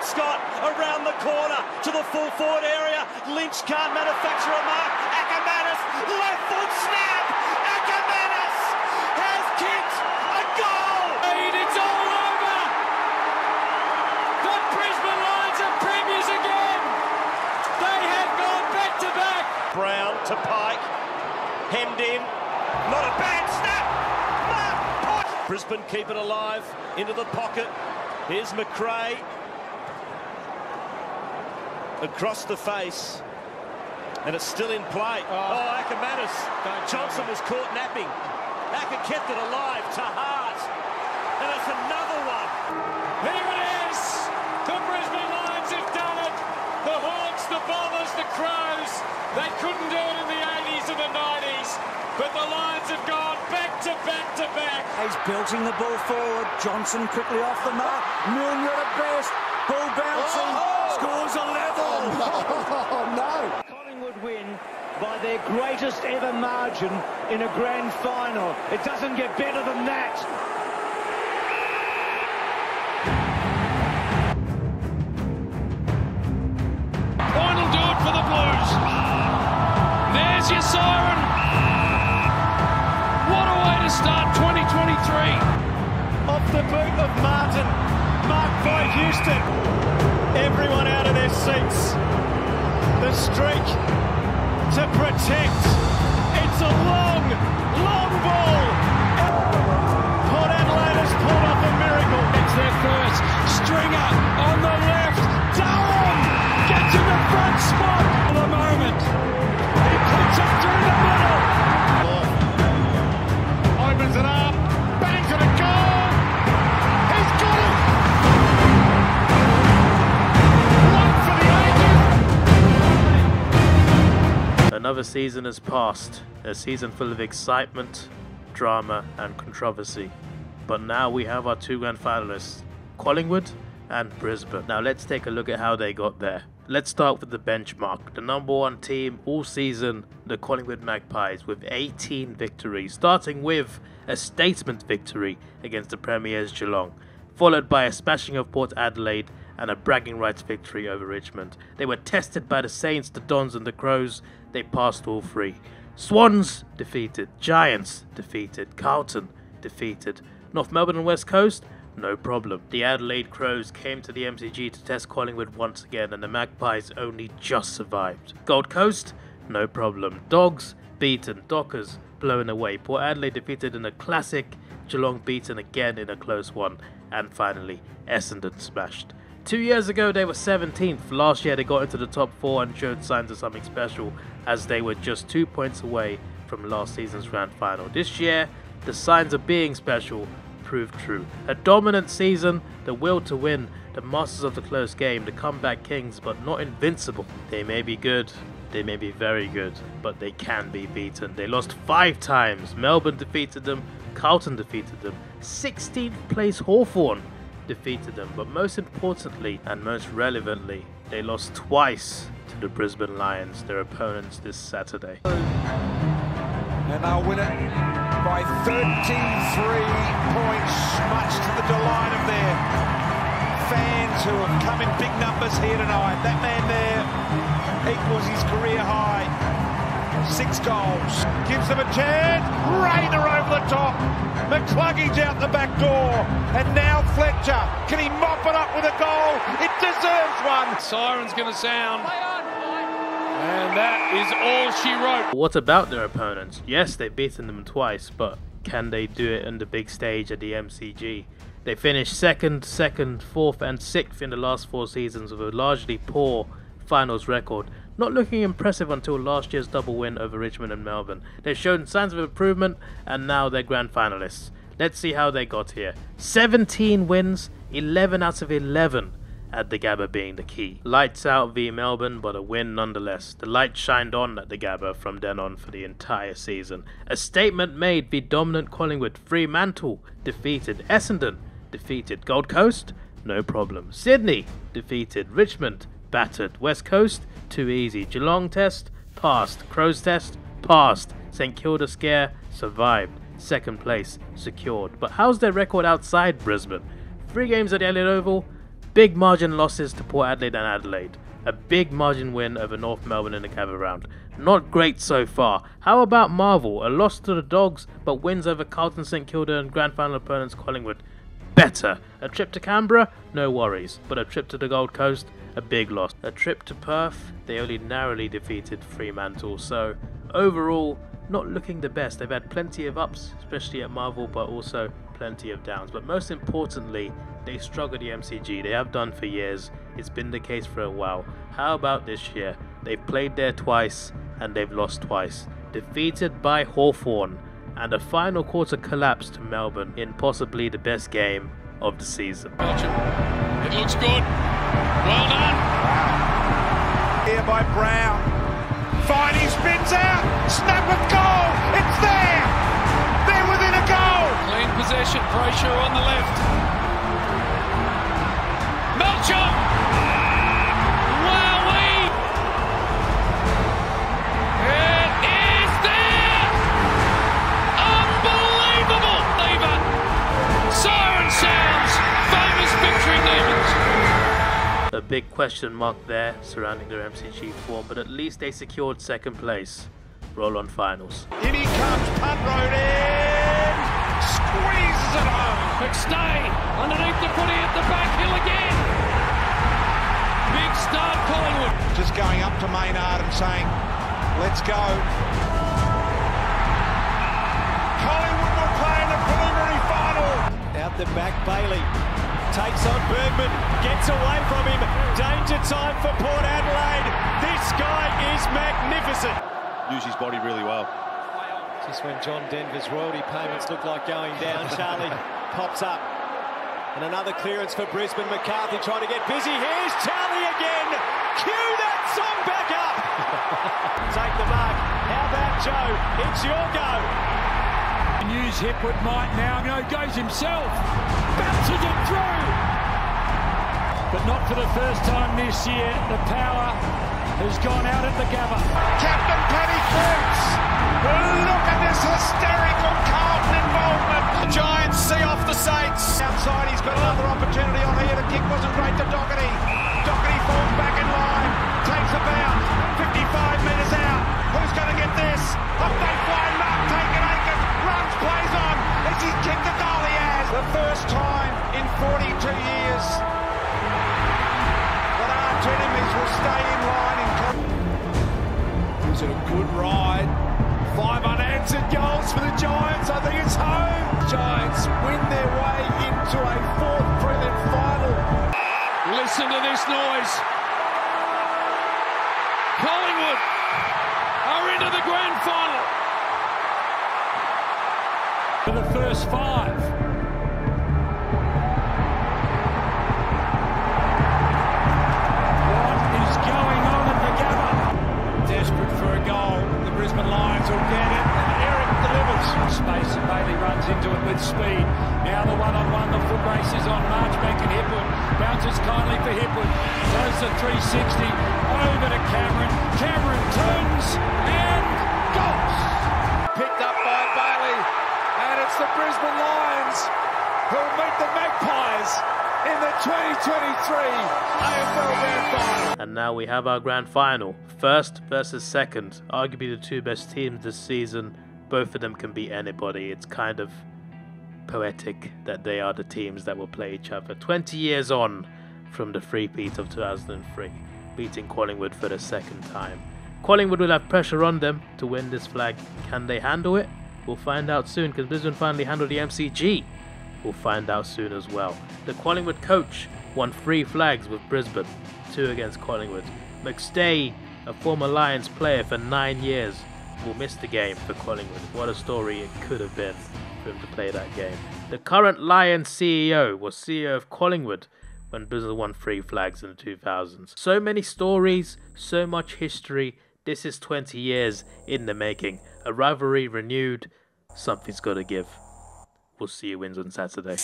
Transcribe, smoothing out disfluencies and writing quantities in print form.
Scott around the corner to the full forward area. Lynch can't manufacture a mark. Ackermanis, left foot snap. Ackermanis has kicked a goal. It's all over. The Brisbane Lions are premiers again. They have gone back to back. Brown to Pike, hemmed in. Not a bad snap. Mark Potts. Brisbane keep it alive into the pocket. Here's McRae. Across the face, and it's still in play. Oh, Ackermanis. Johnson was caught napping. Acker kept it alive to Hart, and it's another one. Here it is. The Brisbane Lions have done it. The Hawks, the Bombers, the Crows. They couldn't do it in the 80s and the 90s, but the Lions have gone back to back to back. He's belting the ball forward. Johnson quickly off the mark. Milner at best. Ball bouncing. Scores a level. Oh, no. Collingwood win by their greatest ever margin in a grand final. It doesn't get better than that. Final do it for the Blues. There's your siren. What a way to start 2023. Off the boot of Martin. Marked by Houston. Everyone out of their seats. The streak to protect. It's a long, long ball. Port Adelaide has pulled off a miracle. It's their first. Stringer on the left. Durham gets in the front spot for the moment. He puts it through the middle. Opens it up. Bangs it a goal. He's got it. Another season has passed, a season full of excitement, drama and controversy. But now we have our two grand finalists, Collingwood and Brisbane. Now let's take a look at how they got there. Let's start with the benchmark. The number one team all season, the Collingwood Magpies, with 18 victories, starting with a statement victory against the Premiers Geelong, followed by a smashing of Port Adelaide and a bragging rights victory over Richmond. They were tested by the Saints, the Dons and the Crows. They passed all three. Swans defeated, Giants defeated, Carlton defeated. North Melbourne and West Coast, no problem. The Adelaide Crows came to the MCG to test Collingwood once again, and the Magpies only just survived. Gold Coast, no problem. Dogs beaten, Dockers blown away. Port Adelaide defeated in a classic, Geelong beaten again in a close one, and finally Essendon smashed. 2 years ago they were 17th, last year they got into the top 4 and showed signs of something special as they were just 2 points away from last season's grand final. This year, the signs of being special proved true. A dominant season, the will to win, the masters of the close game, the comeback kings, but not invincible. They may be good, they may be very good, but they can be beaten. They lost 5 times, Melbourne defeated them, Carlton defeated them, 16th place Hawthorn defeated them, but most importantly and most relevantly, they lost twice to the Brisbane Lions, their opponents this Saturday. And they'll win it by 33 points, much to the delight of their fans who have come in big numbers here tonight. That man there equals his career high. 6 goals. Gives them a chance. Rayner over the top. McCluggage out the back door. And now Fletcher. Can he mop it up with a goal? It deserves one. Siren's going to sound. And that is all she wrote. What about their opponents? Yes, they've beaten them twice, but can they do it on the big stage at the MCG? They finished 2nd, 4th and 6th in the last 4 seasons with a largely poor finals record. Not looking impressive until last year's double win over Richmond and Melbourne. They've shown signs of improvement and now they're grand finalists. Let's see how they got here. 17 wins, 11 out of 11 at the Gabba being the key. Lights out v Melbourne, but a win nonetheless. The light shined on at the Gabba from then on for the entire season. A statement made v dominant Collingwood. Fremantle defeated. Essendon defeated. Gold Coast, no problem. Sydney defeated. Richmond battered. West Coast, too easy. Geelong test, passed. Crows test, passed. St Kilda scare, survived. 2nd place, secured. But how's their record outside Brisbane? 3 games at the Elliott Oval, Big margin losses to Port Adelaide and Adelaide. A big margin win over North Melbourne in the Gabba round. Not great so far. How about Marvel? A loss to the Dogs, but wins over Carlton, St Kilda and grand final opponents Collingwood. Better. A trip to Canberra? No worries. But a trip to the Gold Coast? A big loss. A trip to Perth? They only narrowly defeated Fremantle. So overall, not looking the best. They've had plenty of ups, especially at Marvel, but also plenty of downs. But most importantly, they struggle at the MCG. They have done for years. It's been the case for a while. How about this year? They've played there twice and they've lost twice. Defeated by Hawthorn and a final quarter collapse to Melbourne in possibly the best game of the season. It looks good. Well done. Here by Brown. Finey spins out. Snap of goal. It's there. They're within a goal. Clean possession. Pressure on the left. Melchum. Wowee. It is there. Unbelievable. Lever. Siren sounds. Famous victory demons. A big question mark there surrounding their MCG form, but at least they secured second place. Roll on finals. In he comes, punt road in. Squeezes it home. McStay underneath the footy at the back hill again. Big start Collingwood. Just going up to Maynard and saying, let's go. Collingwood will play in the preliminary final. Out the back, Bailey takes on Bergman, gets away from him. Danger time for Port Adelaide. This guy is magnificent. Use his body really well. Just when John Denver's royalty payments look like going down, Charlie pops up. And another clearance for Brisbane. McCarthy trying to get busy. Here's Charlie again. Cue that song back up. Take the mark. How about Joe? It's your go. Use Hipwood might now. No, goes himself. Bounces it through. But not for the first time this year. The power has gone out at the Gabba. Captain Paddy Cripps. Look at this hysterical Carlton involvement. The Giants see off the Saints. Outside, he's got another opportunity on here. The kick wasn't great to Doherty. Doherty falls back in line. Takes a bounce. 55 metres out. Who's going to get this? Up they fly. Mark taken Aiken. Runs, plays on. As he's kicked the goal he has. The first time in 42 years that arch enemies will stay in line in Was it a good ride? 5 unanswered goals for the Giants. I think it's home. Giants win their way into a 4th prelim final. Listen to this noise. Collingwood are into the grand final. For the first 5. What is going on at the Gabba? Desperate for a goal. The Brisbane Lions will get it, and Eric delivers. Space, and Bailey runs into it with speed. Now the one-on-one, the foot race is on. Marchbank and Hipwood. Bounces kindly for Hipwood. Throws the 360 over to Cameron. Cameron turns and goes. Picked up by Bailey. And it's the Brisbane Lions who'll meet the Magpies in the 2023 AFL Grand Final. And now we have our grand final. First versus second. Arguably the two best teams this season. Both of them can beat anybody. It's kind of poetic that they are the teams that will play each other. 20 years on from the three-peat of 2003. Beating Collingwood for the second time. Collingwood will have pressure on them to win this flag. Can they handle it? We'll find out soon, because Brisbane finally handled the MCG. We'll find out soon as well. The Collingwood coach won 3 flags with Brisbane, 2 against Collingwood. McStay, a former Lions player for 9 years, will miss the game for Collingwood. What a story it could have been for him to play that game. The current Lions CEO was CEO of Collingwood when Brisbane won 3 flags in the 2000s. So many stories, so much history. This is 20 years in the making. A rivalry renewed. Something's got to give. We'll see you wins on Saturday.